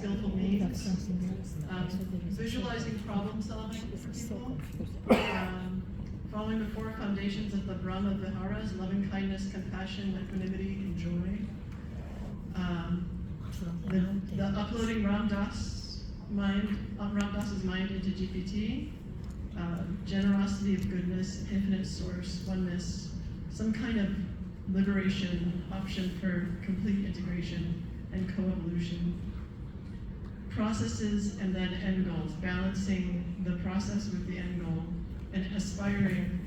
skillful means, visualizing problem solving for people, following the four foundations of the Brahma Viharas: loving kindness, compassion, equanimity, and joy. The uploading Ramdas's mind into GPT, generosity of goodness, infinite source, oneness, some kind of liberation option for complete integration and co-evolution. Processes and then end goals, balancing the process with the end goal and aspiring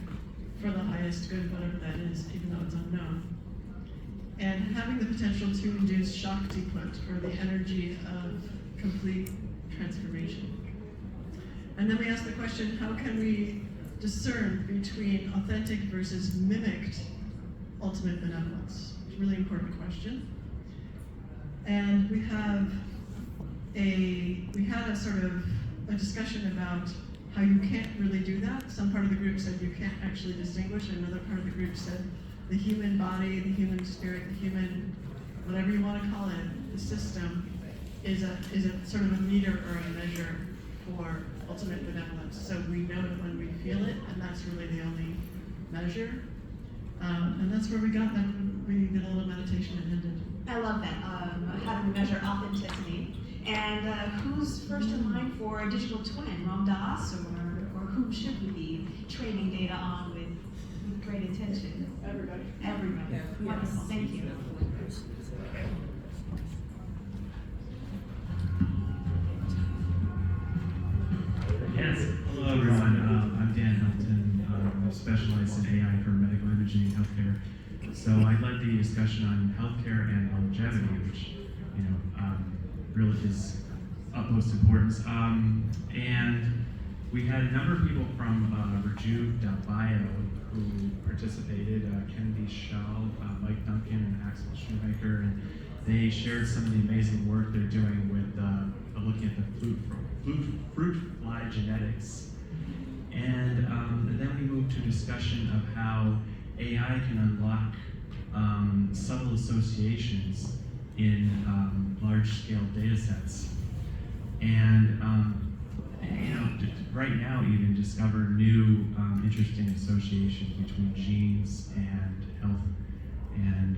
for the highest good, whatever that is, even though it's unknown. And having the potential to induce Shakti put, or the energy of complete transformation. And then we ask the question, how can we discern between authentic versus mimicked ultimate benevolence? It's a really important question. And we had a sort of a discussion about how you can't really do that. Some part of the group said you can't actually distinguish, and another part of the group said the human body, the human spirit, the human, whatever you want to call it, the system is a sort of a meter or a measure for ultimate benevolence. So we know it when we feel it, and that's really the only measure. And that's where we got that. We did a little meditation and ended. I love that, how to measure authenticity. And who's first in line for a digital twin, Ram Dass, or who should we be training data on with great intention? Everybody. Everybody. Yeah. Wonderful. Thank you. Yes. Hello, everyone. I'm Dan Hilton. I specialize in AI for medical imaging and healthcare. So I'd like the discussion on healthcare and longevity, which really is utmost importance. And we had a number of people from Rejuve.bio who participated, Kennedy Schall, Mike Duncan, and Axel Shoemaker, and they shared some of the amazing work they're doing with looking at the fruit fly genetics. And then we moved to a discussion of how AI can unlock subtle associations in large-scale data sets. And right now even discover new interesting associations between genes and health, and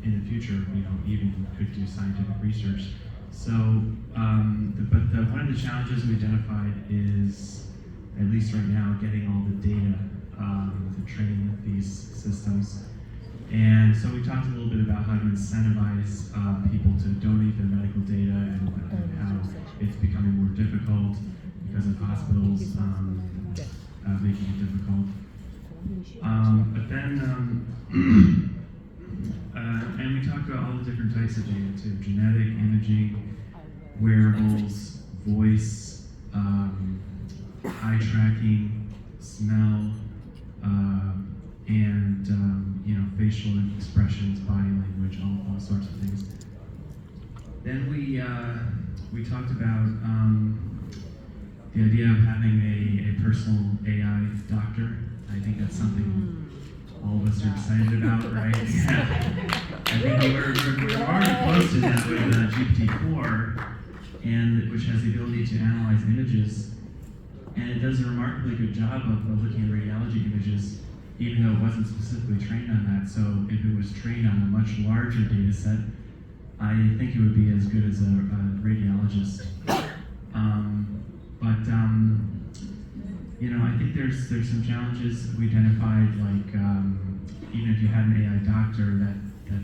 in the future, even could do scientific research. So, one of the challenges we identified is, at least right now, getting all the data to train these systems. And so we talked a little bit about how to incentivize people to donate their medical data, and how it's becoming more difficult because of hospitals making it difficult. But then, and we talked about all the different types of data too: genetic, imaging, wearables, voice, eye tracking, smell, and facial expressions, body language, all sorts of things. Then we talked about the idea of having a personal AI doctor. I think that's something all of us are excited about, right? I think we're already close to that with GPT-4, and which has the ability to analyze images, and it does a remarkably good job of looking at radiology images, even though it wasn't specifically trained on that. So if it was trained on a much larger data set, I think it would be as good as a radiologist. I think there's some challenges we identified, like even if you had an AI doctor, that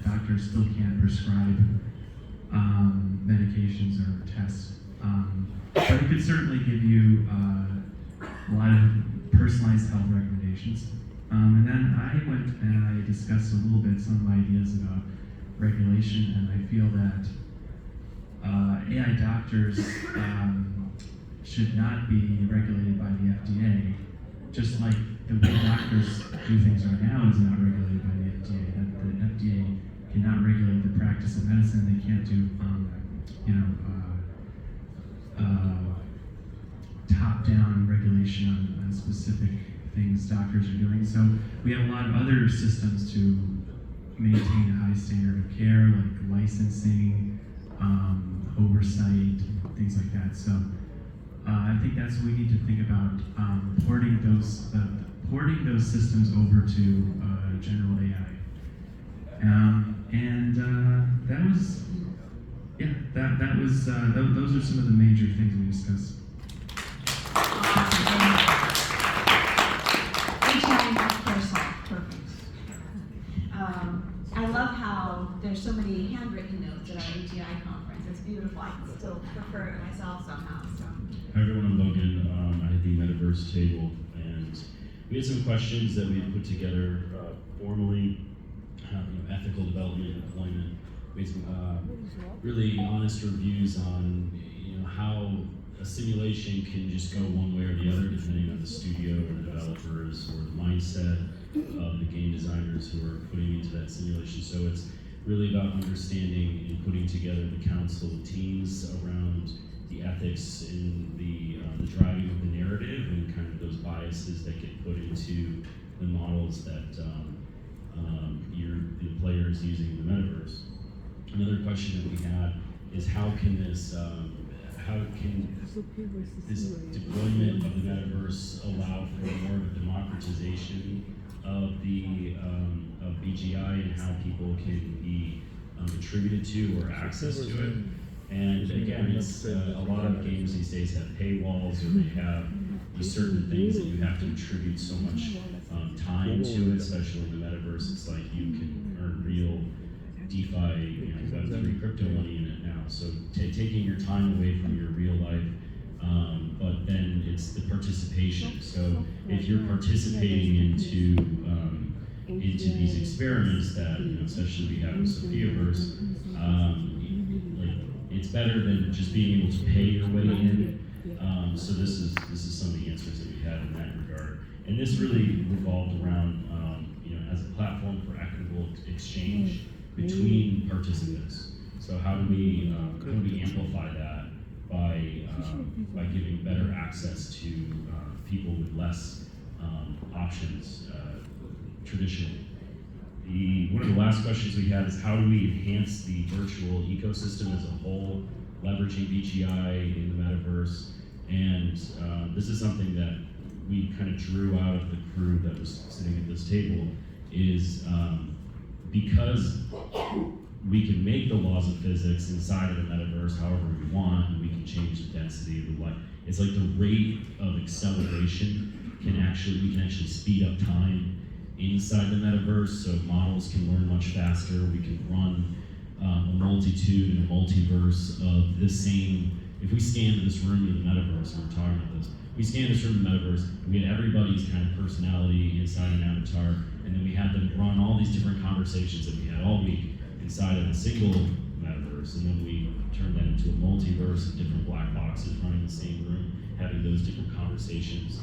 doctor still can't prescribe medications or tests. But it could certainly give you a lot of personalized health recommendations. And then I went and I discussed a little bit some of my ideas about regulation, and I feel that AI doctors should not be regulated by the FDA, just like the way doctors do things right now is not regulated by the FDA. That the FDA cannot regulate the practice of medicine. They can't do, top-down regulation on specific things doctors are doing. So we have a lot of other systems to maintain a high standard of care, like licensing, oversight, things like that. So I think that's what we need to think about, porting those systems over to general AI. That was, yeah, those are some of the major things we discussed. Perfect. I love how there's so many handwritten notes at our AGI conference. It's beautiful. I can still prefer it myself somehow. So. Hi everyone, I'm Logan. I'm at the Metaverse table, and we had some questions that we had put together formally, ethical development, deployment. We had some really honest reviews on how a simulation can just go one way or the other depending on the studio or the developers or the mindset of the game designers who are putting into that simulation. So it's really about understanding and putting together the council of teams around the ethics and the driving of the narrative and kind of those biases that get put into the models that the players using in the metaverse. Another question that we had is how can this deployment of the metaverse allow for more of a democratization of the of BGI and how people can be attributed to or access to it. And again, it's a lot of games these days have paywalls or they have these certain things that you have to attribute so much time to it, especially in the metaverse. It's like you can earn real DeFi, Web3 crypto money in it now. So taking your time away from your real life, but then it's the participation. So if you're participating into these experiments that, especially we have with Sophiaverse, it's better than just being able to pay your way in. So this is some of the answers that we had in that regard. And this really revolved around, as a platform for equitable exchange between participants. So how do we amplify that by giving better access to people with less options traditionally? One of the last questions we had is how do we enhance the virtual ecosystem as a whole, leveraging BGI in the metaverse? And this is something that we kind of drew out of the crew that was sitting at this table, is because we can make the laws of physics inside of the metaverse however we want, and we can change the density of the light. It's like the rate of acceleration we can actually speed up time inside the metaverse, so models can learn much faster. We can run a multitude and a multiverse of the same. If we scanned this room in the metaverse, and we're talking about this, we scanned this room in the metaverse, we had everybody's kind of personality inside an avatar, and then we had them run all these different conversations that we had all week inside of a single metaverse, and then we turned that into a multiverse of different black boxes running the same room, having those different conversations.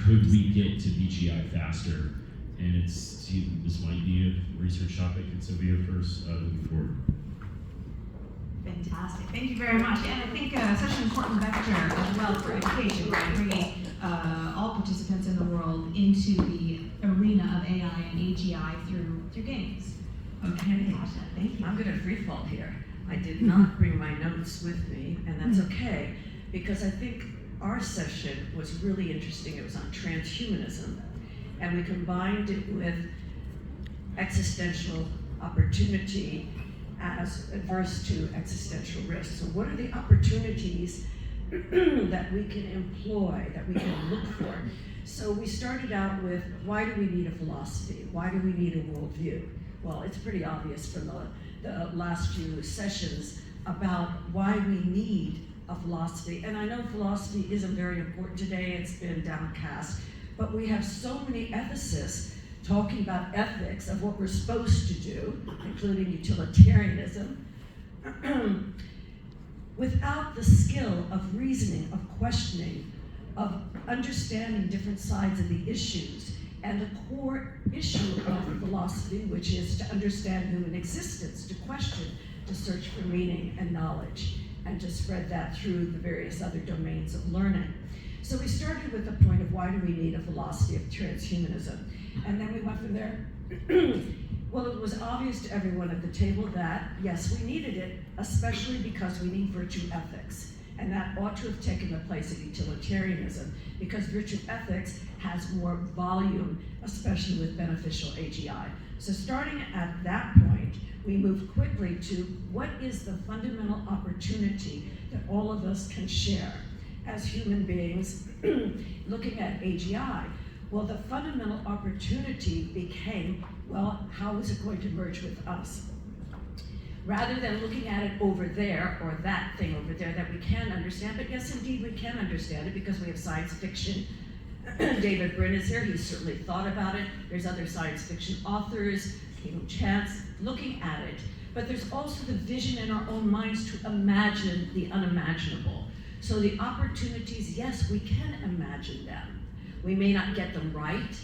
Could we get to BGI faster? And this might be a research topic in Sophiaverse moving forward. Fantastic, thank you very much. And I think such an important vector as well for education, right? Bringing all participants in the world into the arena of AI and AGI through games. Okay, thank you. I'm going to free fall here. I did not bring my notes with me, and that's okay, because I think our session was really interesting. It was on transhumanism, and we combined it with existential opportunity as adverse to existential risk. So what are the opportunities that we can employ, that we can look for? So we started out with, why do we need a philosophy? Why do we need a worldview? Well, it's pretty obvious from the last few sessions about why we need a philosophy. And I know philosophy isn't very important today, it's been downcast, but we have so many ethicists talking about ethics of what we're supposed to do, including utilitarianism, without the skill of reasoning, of questioning, of understanding different sides of the issues. And the core issue of philosophy, which is to understand human existence, to question, to search for meaning and knowledge, and to spread that through the various other domains of learning. So we started with the point of why do we need a philosophy of transhumanism? And then we went from there. Well, it was obvious to everyone at the table that, yes, we needed it, especially because we need virtue ethics. And that ought to have taken the place of utilitarianism, because virtue ethics has more volume, especially with beneficial AGI. So starting at that point, we moved quickly to what is the fundamental opportunity that all of us can share as human beings looking at AGI. Well, the fundamental opportunity became, well, how is it going to merge with us? Rather than looking at it over there, or that thing over there that we can understand, but yes, indeed, we can understand it because we have science fiction. David Brin is here, he's certainly thought about it. There's other science fiction authors, Caleb Chance, looking at it. But there's also the vision in our own minds to imagine the unimaginable. So the opportunities, yes, we can imagine them. We may not get them right,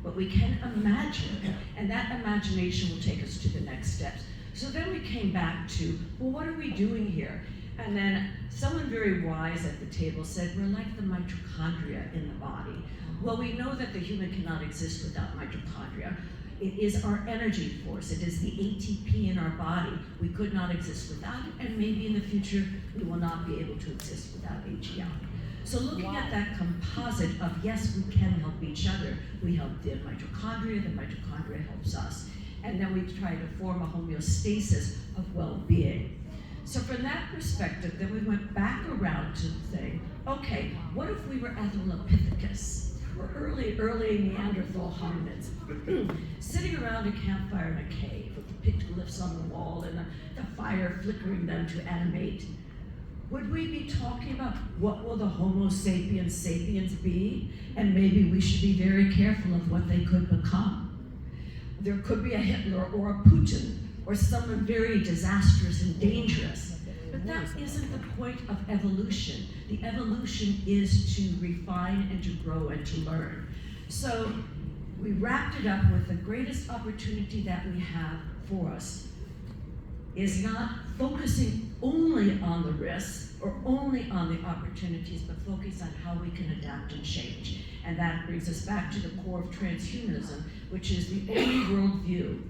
but we can imagine, and that imagination will take us to the next steps. So then we came back to, well, what are we doing here? And then someone very wise at the table said, we're like the mitochondria in the body. Well, we know that the human cannot exist without mitochondria. It is our energy force. It is the ATP in our body. We could not exist without it, and maybe in the future we will not be able to exist without AGI. So looking at that composite of, yes, we can help each other. We help the mitochondria helps us. And then we try to form a homeostasis of well-being. So from that perspective, then we went back around to the thing, okay, what if we were Australopithecus, or early Neanderthal hominids, sitting around a campfire in a cave with the pictoglyphs on the wall and the fire flickering them to animate? Would we be talking about what will the Homo sapiens sapiens be? And maybe we should be very careful of what they could become. There could be a Hitler or a Putin or someone very disastrous and dangerous. But that isn't the point of evolution. The evolution is to refine and to grow and to learn. So we wrapped it up with the greatest opportunity that we have for us is not focusing only on the risks or only on the opportunities, but focus on how we can adapt and change. And that brings us back to the core of transhumanism, which is the only worldview,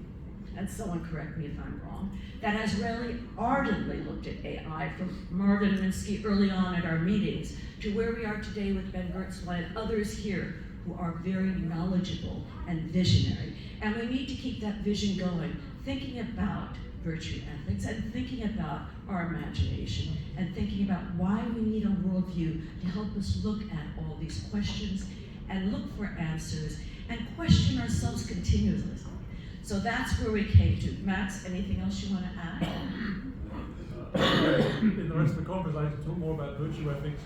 and someone correct me if I'm wrong, that has really ardently looked at AI from Marvin Minsky early on at our meetings to where we are today with Ben Gertzwein and others here who are very knowledgeable and visionary. And we need to keep that vision going, thinking about virtue ethics and thinking about our imagination and thinking about why we need a worldview to help us look at all these questions and look for answers and question ourselves continuously. So that's where we came to. Max, anything else you want to add? In the rest of the conference, I can talk more about virtue ethics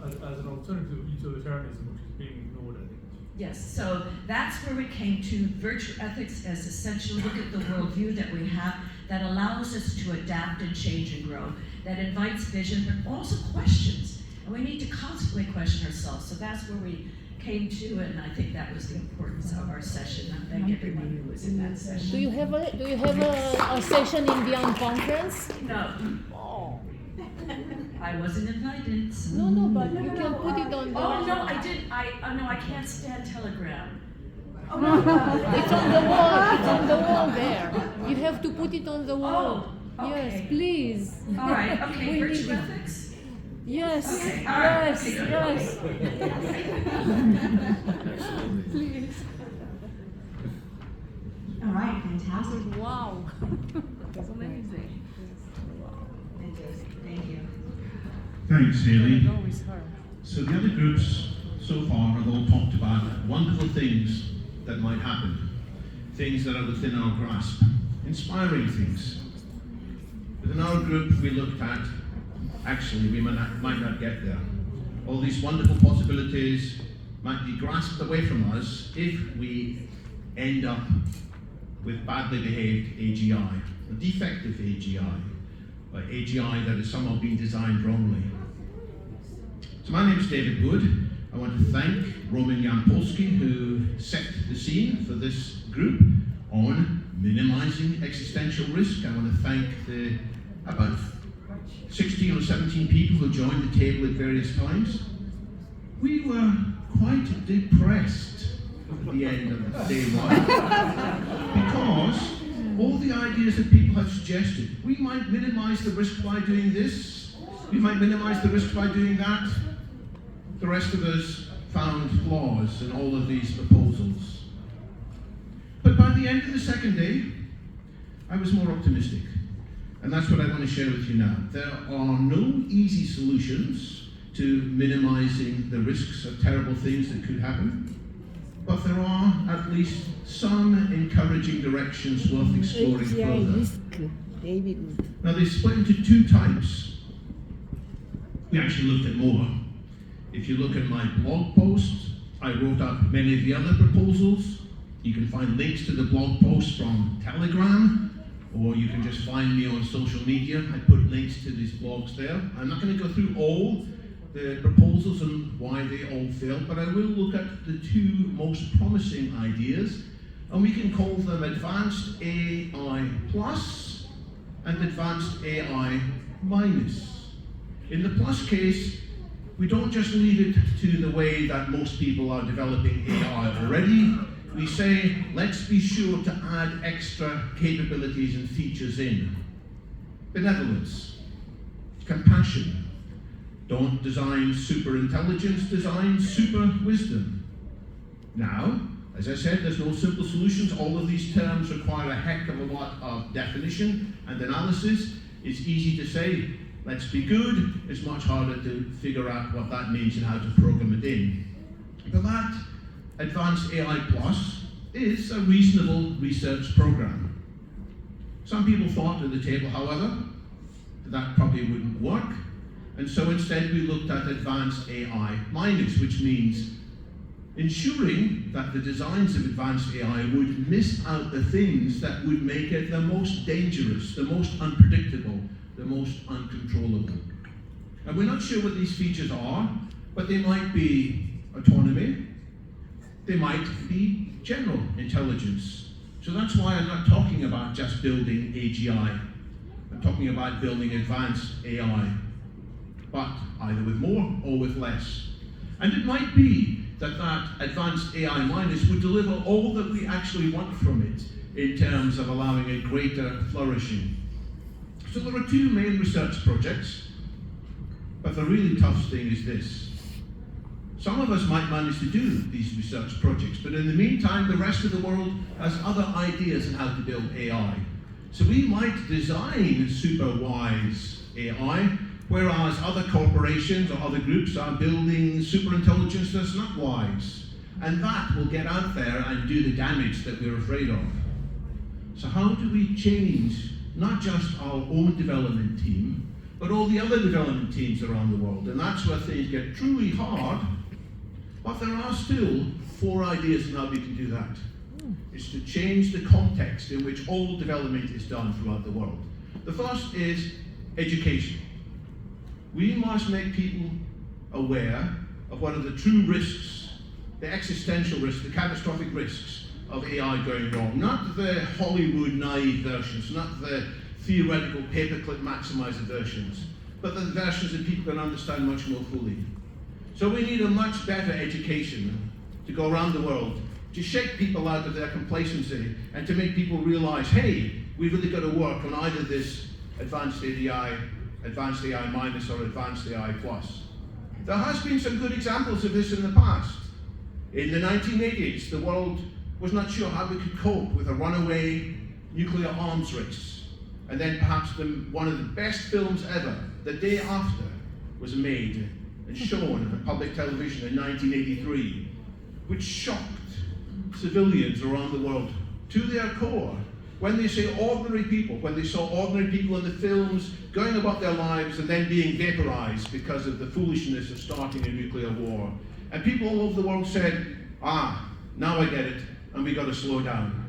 as an alternative to utilitarianism, which is being ignored, I think. Yes, so that's where we came to virtue ethics as essential. Look at the worldview that we have that allows us to adapt and change and grow, that invites vision, but also questions. And we need to constantly question ourselves. So that's where we came to, and I think that was the importance of our session. I thank everyone who was in that session. Do you have a session in the conference? No. Oh. I wasn't invited. So. No, but you can put it on the. Oh no, I didn't. No, I can't stand Telegram. Oh, no. It's on the wall. It's on the wall there. You have to put it on the wall. Oh, okay. Yes, please. All right. Okay. We Virtue need it. ethics. Yes. Okay, all right. Yes. Okay, Yes. good. Please. All right, fantastic. Wow. That's amazing. Thank you. Thanks, Haley. Go with her. So the other groups so far have all talked about wonderful things that might happen, things that are within our grasp, inspiring things. But in our group, we looked at, actually, we might not get there. All these wonderful possibilities might be grasped away from us if we end up with badly behaved AGI, a defective AGI, or AGI that has somehow been designed wrongly. So my name is David Wood. I want to thank Roman Yampolsky, who set the scene for this group on minimizing existential risk. I want to thank the about 16 or 17 people who joined the table at various times. We were quite depressed at the end of day one because all the ideas that people have suggested, we might minimize the risk by doing this, We might minimize the risk by doing that. The rest of us found flaws in all of these proposals. But by the end of the second day, I was more optimistic. And that's what I want to share with you now. There are no easy solutions to minimizing the risks of terrible things that could happen. But there are at least some encouraging directions worth exploring further. Now they split into two types. We actually looked at more. If you look at my blog post, I wrote up many of the other proposals. You can find links to the blog post from Telegram, or you can just find me on social media. I put links to these blogs there. I'm not going to go through all the proposals and why they all failed, but I will look at the two most promising ideas, and we can call them Advanced AI Plus and Advanced AI Minus. In the plus case, we don't just leave it to the way that most people are developing AI already. We say, let's be sure to add extra capabilities and features in. Benevolence, compassion. Don't design super intelligence, design super wisdom. Now, as I said, there's no simple solutions. All of these terms require a heck of a lot of definition and analysis. It's easy to say, let's be good. It's much harder to figure out what that means and how to program it in. But that Advanced AI Plus is a reasonable research program. Some people thought at the table, however, that probably wouldn't work. And so instead we looked at Advanced AI Minus, which means ensuring that the designs of advanced AI would miss out the things that would make it the most dangerous, the most unpredictable, the most uncontrollable. And we're not sure what these features are, but they might be autonomy, they might be general intelligence. So that's why I'm not talking about just building AGI. I'm talking about building advanced AI, but either with more or with less. And it might be that that advanced AI minus would deliver all that we actually want from it in terms of allowing a greater flourishing. So there are two main research projects, but the really tough thing is this. Some of us might manage to do these research projects, but in the meantime, the rest of the world has other ideas on how to build AI. So we might design super wise AI, whereas other corporations or other groups are building super intelligence that's not wise. And that will get out there and do the damage that we're afraid of. So how do we change not just our own development team, but all the other development teams around the world? And that's where things get truly hard, but there are still 4 ideas on how we can do that. It's to change the context in which all development is done throughout the world. The first is education. We must make people aware of what are the true risks, the existential risks, the catastrophic risks of AI going wrong. Not the Hollywood naive versions, not the theoretical paperclip maximizer versions, but the versions that people can understand much more fully. So we need a much better education to go around the world, to shake people out of their complacency and to make people realize, hey, we've really got to work on either this advanced AI minus or advanced AI plus. There has been some good examples of this in the past. In the 1980s, the world was not sure how we could cope with a runaway nuclear arms race. And then perhaps one of the best films ever, The Day After, was made and shown on public television in 1983, which shocked civilians around the world to their core. When they say ordinary people, when they saw ordinary people in the films going about their lives and then being vaporized because of the foolishness of starting a nuclear war. And people all over the world said, now I get it, and we got to slow down.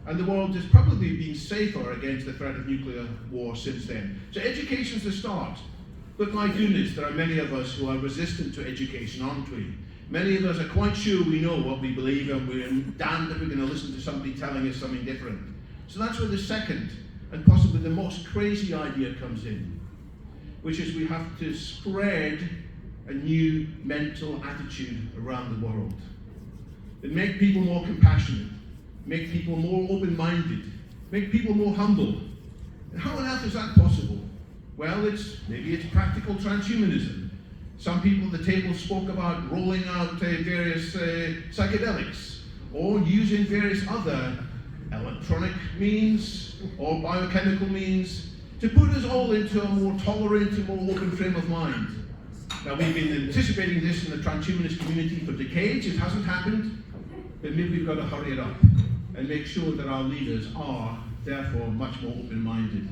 And the world has probably been safer against the threat of nuclear war since then. So education's the start. But my goodness, there are many of us who are resistant to education, aren't we? Many of us are quite sure we know what we believe, and we're damned if we're going to listen to somebody telling us something different. So that's where the second, and possibly the most crazy idea comes in, which is we have to spread a new mental attitude around the world. And make people more compassionate, make people more open-minded, make people more humble. And how on earth is that possible? Well, maybe it's practical transhumanism. Some people at the table spoke about rolling out various psychedelics, or using various other electronic means or biochemical means to put us all into a more tolerant and more open frame of mind. Now, we've been anticipating this in the transhumanist community for decades. It hasn't happened, but maybe we've got to hurry it up and make sure that our leaders are, therefore, much more open-minded.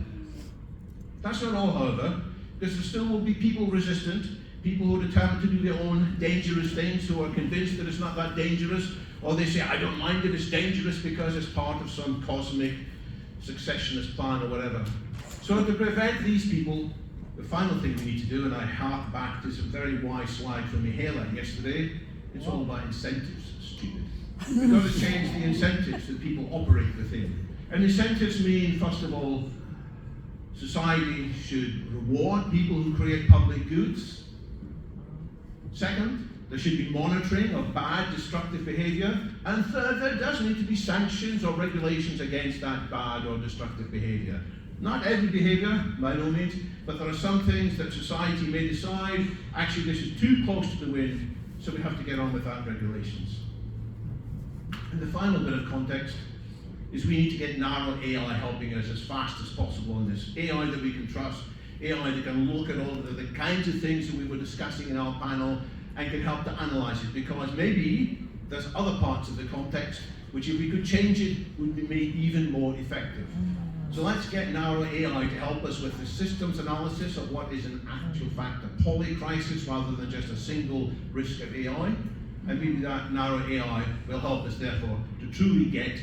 That's not all, however, because there still will be people resistant, people who are determined to do their own dangerous things, who are convinced that it's not that dangerous, or they say, I don't mind if it's dangerous because it's part of some cosmic successionist plan or whatever. So to prevent these people, the final thing we need to do, and I hark back to some very wise slide from Mihaela yesterday, it's all about incentives, stupid. We've got to change the incentives that people operate within. And incentives mean, first of all, society should reward people who create public goods. Second, there should be monitoring of bad, destructive behaviour. And third, there does need to be sanctions or regulations against that bad or destructive behaviour. Not every behaviour, by no means, but there are some things that society may decide, actually this is too close to the wind, so we have to get on with that regulations. And the final bit of context is we need to get narrow AI helping us as fast as possible in this. AI that we can trust, AI that can look at all the kinds of things that we were discussing in our panel and can help to analyse it, because maybe there's other parts of the context which, if we could change it, would be made even more effective. So let's get narrow AI to help us with the systems analysis of what is in actual fact a poly-crisis rather than just a single risk of AI. And maybe that narrow AI will help us, therefore, to truly get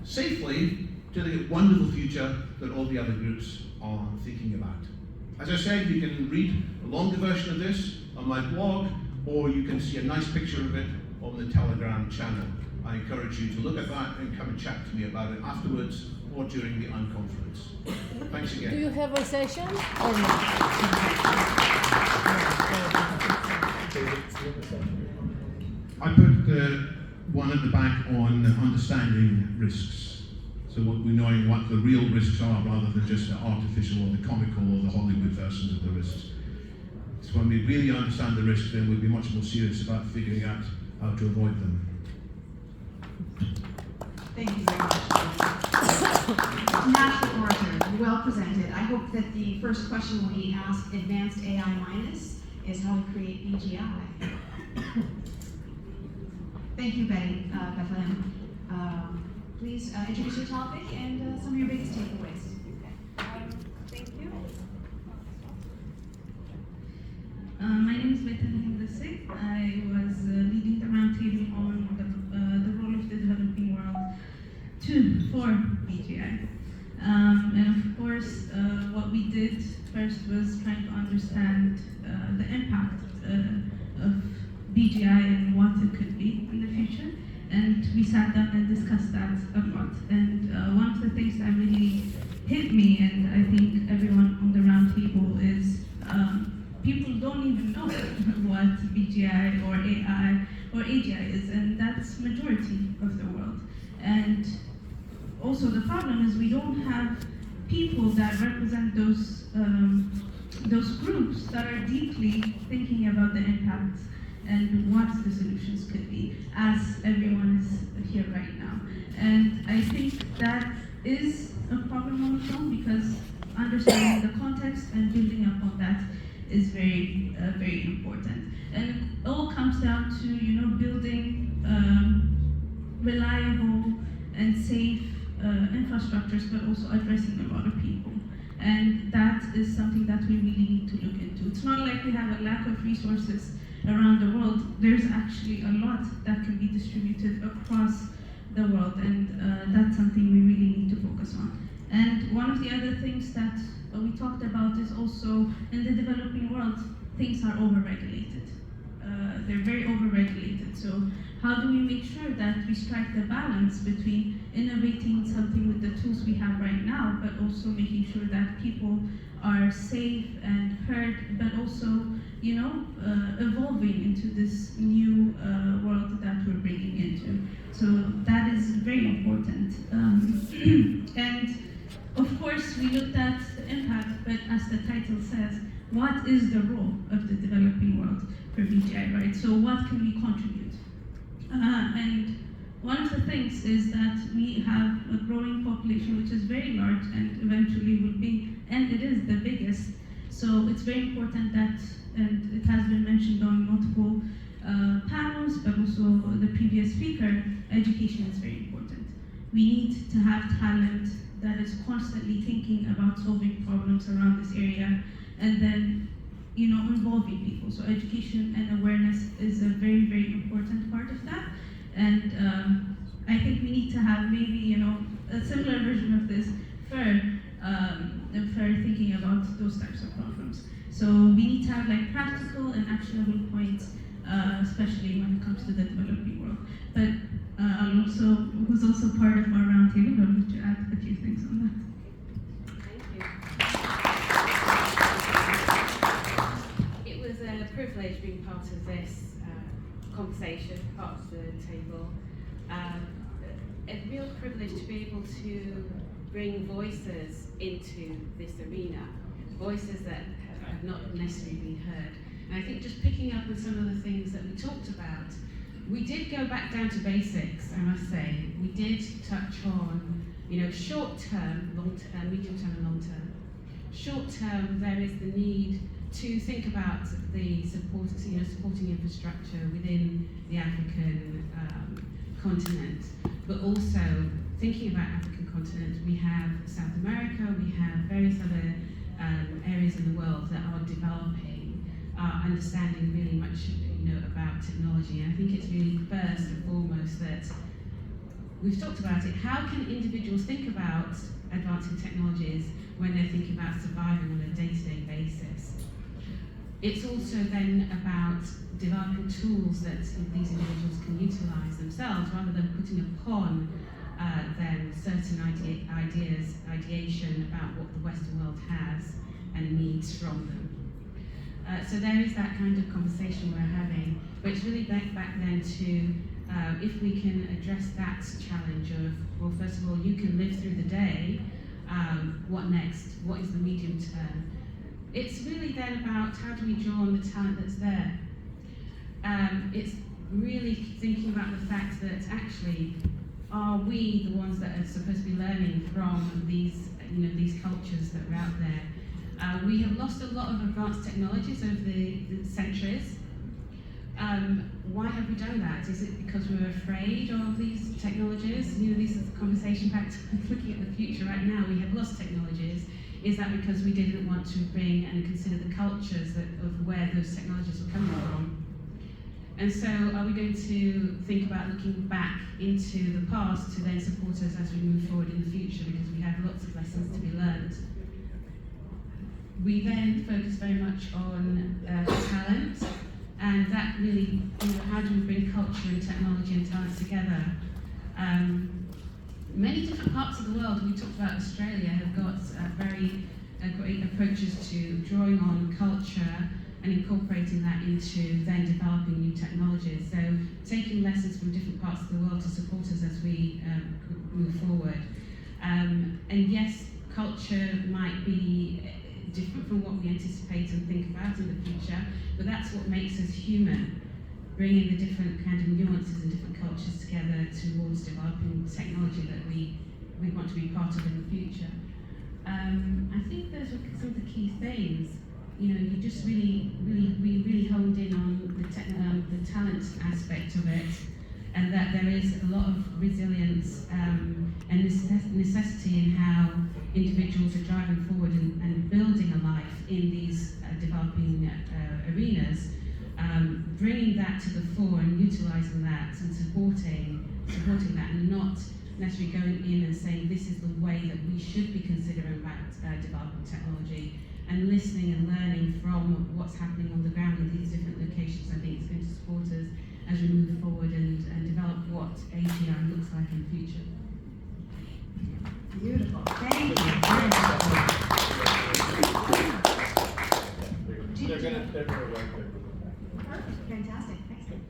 safely to the wonderful future that all the other groups are thinking about. As I said, you can read a longer version of this on my blog, or you can see a nice picture of it on the Telegram channel. I encourage you to look at that and come and chat to me about it afterwards or during the unconference. Thanks again. Do you have a session or not? I put one at the back on understanding risks. So we're knowing what the real risks are rather than just the artificial or the comical or the Hollywood versions of the risks. So when we really understand the risks, then we'll be much more serious about figuring out how to avoid them. Thank you very much. Natural orator, well presented. I hope that the first question will be asked advanced AI minus is how to create BGI. Thank you, Bethlehem. Please introduce your topic and some of your biggest takeaways. Thank you. My name is Bethlehem. I was leading the roundtable on the role of the developing world for BGI. And of course, what we did first was trying to understand the impact of BGI and what it could be in the future. And we sat down and discussed that a lot. And one of the things that really hit me, and I think everyone on the roundtable, is people don't even know what BGI or AI or AGI is, and that's majority of the world. And also the problem is we don't have people that represent those groups that are deeply thinking about the impacts and what the solutions could be, as everyone is here right now. And I think that is a problem on its own, because understanding the context and building up on that is very, very important. And it all comes down to, building reliable and safe infrastructures, but also addressing a lot of people. And that is something that we really need to look into. It's not like we have a lack of resources around the world. There's actually a lot that can be distributed across the world, and that's something we really need to focus on. And one of the other things that we talked about is also in the developing world, things are overregulated. They're very overregulated. So how do we make sure that we strike the balance between innovating something with the tools we have right now, but also making sure that people are safe and heard, but also, evolving into this new world that we're bringing into. So that is very important. And of course, we looked at the impact but as the title says, what is the role of the developing world for BGI, right? So what can we contribute? And one of the things is that we have a growing population which is very large and eventually will be, and it is the biggest. So it's very important that, and it has been mentioned on multiple panels, but also the previous speaker, education is very important. We need to have talent that is constantly thinking about solving problems around this area, and then, you know, involving people. So education and awareness is a very, very important part of that. And I think we need to have maybe, you know, a similar version of this for thinking about those types of problems. So we need to have like practical and actionable points, especially when it comes to the developing world. But who's also part of our roundtable, I'd like to add a few things on that. Thank you. It was a privilege being part of this conversation, part of the table. A real privilege to be able to bring voices into this arena, voices that have not necessarily been heard. And I think just picking up on some of the things that we talked about, we did go back down to basics, I must say. We did touch on, you know, short term, medium term and long term. Short term, there is the need to think about the supporting infrastructure within the African continent, but also thinking about African continent, we have South America, we have various other areas in the world that are developing, understanding really much, you know, about technology. And I think it's really first and foremost that we've talked about it. How can individuals think about advancing technologies when they're thinking about surviving on a day-to-day basis? It's also then about developing tools that these individuals can utilize themselves rather than putting upon them certain ideation about what the Western world has and needs from them. So there is that kind of conversation we're having, but it's really back then to if we can address that challenge of, well, first of all, you can live through the day, what next? What is the medium term? It's really then about how do we draw on the talent that's there. It's really thinking about the fact that actually, are we the ones that are supposed to be learning from these, you know, these cultures that are out there? We have lost a lot of advanced technologies over the centuries. Why have we done that? Is it because we were afraid of these technologies? You know, this is a conversation back to looking at the future right now. We have lost technologies. Is that because we didn't want to bring and consider the cultures of where those technologies were coming from? And so are we going to think about looking back into the past to then support us as we move forward in the future, because we have lots of lessons to be learned? We then focus very much on talent, and that really, you know, how do we bring culture and technology and talent together? Many different parts of the world, we talked about Australia, have got very great approaches to drawing on culture and incorporating that into then developing new technologies. So taking lessons from different parts of the world to support us as we move forward. And yes, culture might be different from what we anticipate and think about in the future, but that's what makes us human, bringing the different kind of nuances and different cultures together towards developing technology that we want to be part of in the future. I think those are some of the key themes. You know, you just we really honed in on the talent aspect of it, and that there is a lot of resilience and necessity in how individuals are driving forward and building a life in these developing arenas, bringing that to the fore and utilising that and supporting that, and not necessarily going in and saying this is the way that we should be considering about developing technology, and listening and learning from what's happening on the ground in these different locations. I think it's going to support us as we move forward and develop what AGI looks like in the future. Beautiful. Thank you. They're going to right there. Perfect. Fantastic. Excellent.